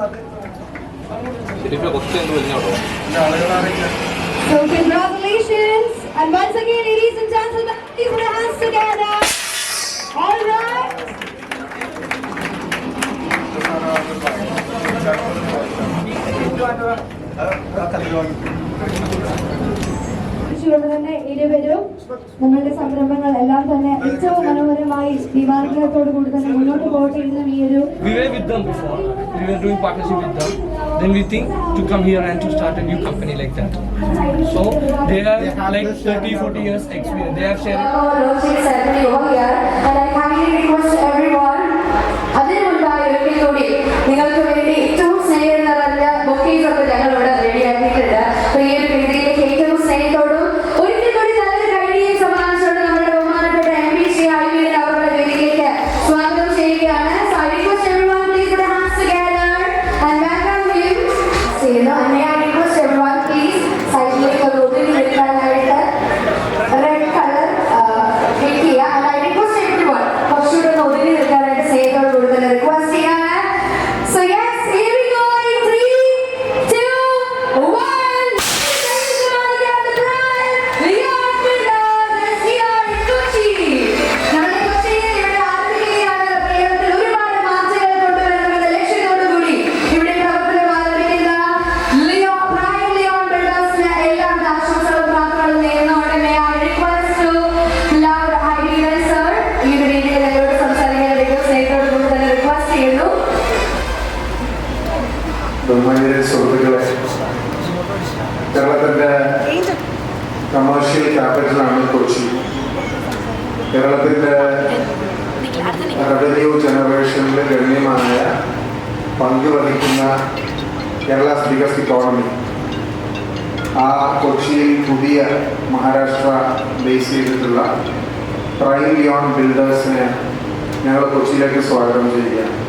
So congratulations, and once again, ladies and gentlemen, please put your hands together. All right. തന്നെ ഇരുവരും നമ്മളുടെ സംരംഭങ്ങൾ എല്ലാം തന്നെ ഏറ്റവും മനോഹരമായി ദീപാനുഗ്രഹത്തോടു കൂടി തന്നെ മുന്നോട്ട് പോകട്ടെ എന്നും ഈ ഒരു We were with them before. We were doing partnership with them. Then we think to come here and to start a new company like that. So they have like 30-40 years experience. They have shared. And I kindly request everyone, അതിനു മുൻപായി ഒരിക്കൽ കൂടി നിങ്ങൾക്ക് വേണ്ടി ഏറ്റവും സ്നേഹം നിറഞ്ഞ bouquets ഒക്കെ ഞങ്ങൾ ഇവിടെ റെഡിയാക്കിയിട്ടുണ്ട്. അപ്പൊ ഈ ഒരു വേദിയിലേക്ക് ഏറ്റവും സ്നേഹത്തോടും ഒരിക്കൽ കൂടി നല്ലൊരു കൈഡിയും സമ്മാനിച്ചുകൊണ്ട് നമ്മുടെ ബഹുമാനപ്പെട്ട MP ശ്രീ ആയുവിനെ അവരുടെ വേദിയിലേക്ക് സ്വാഗതം ചെയ്യുകയാണ്. So I request everyone please put your hands together and welcome him. And I request everyone please സൈഡിലേക്ക് ഒരു ഒതുങ്ങി നിൽക്കാനായിട്ട് റെഡ് കളർ വെക്കുക. And I request everyone കുറച്ചുകൂടെ ഒന്ന് ഒതുങ്ങി നിൽക്കാനായിട്ട് സ്നേഹത്തോട് കൂടി തന്നെ റിക്വസ്റ്റ് ചെയ്യാണ്. So yes, here we go in 3, 2, 1. ബഹുമാന്യരെ സുഹൃത്തുക്കളെ, കേരളത്തിൻ്റെ കമേഴ്ഷ്യൽ ക്യാപിറ്റലാണ് കൊച്ചി. കേരളത്തിൻ്റെ റവന്യൂ ജനറേഷനിൽ ഗണ്യമായ പങ്ക് വഹിക്കുന്ന കേരളാസ് ബിഗസ്റ്റ് ഇക്കോണമി. ആ കൊച്ചിയിൽ പുതിയ മഹാരാഷ്ട്ര ബേസ് ചെയ്തിട്ടുള്ള പ്രൈം ലിയോൺ ബിൽഡേഴ്സിനെ ഞങ്ങൾ കൊച്ചിയിലേക്ക് സ്വാഗതം ചെയ്യുകയാണ്.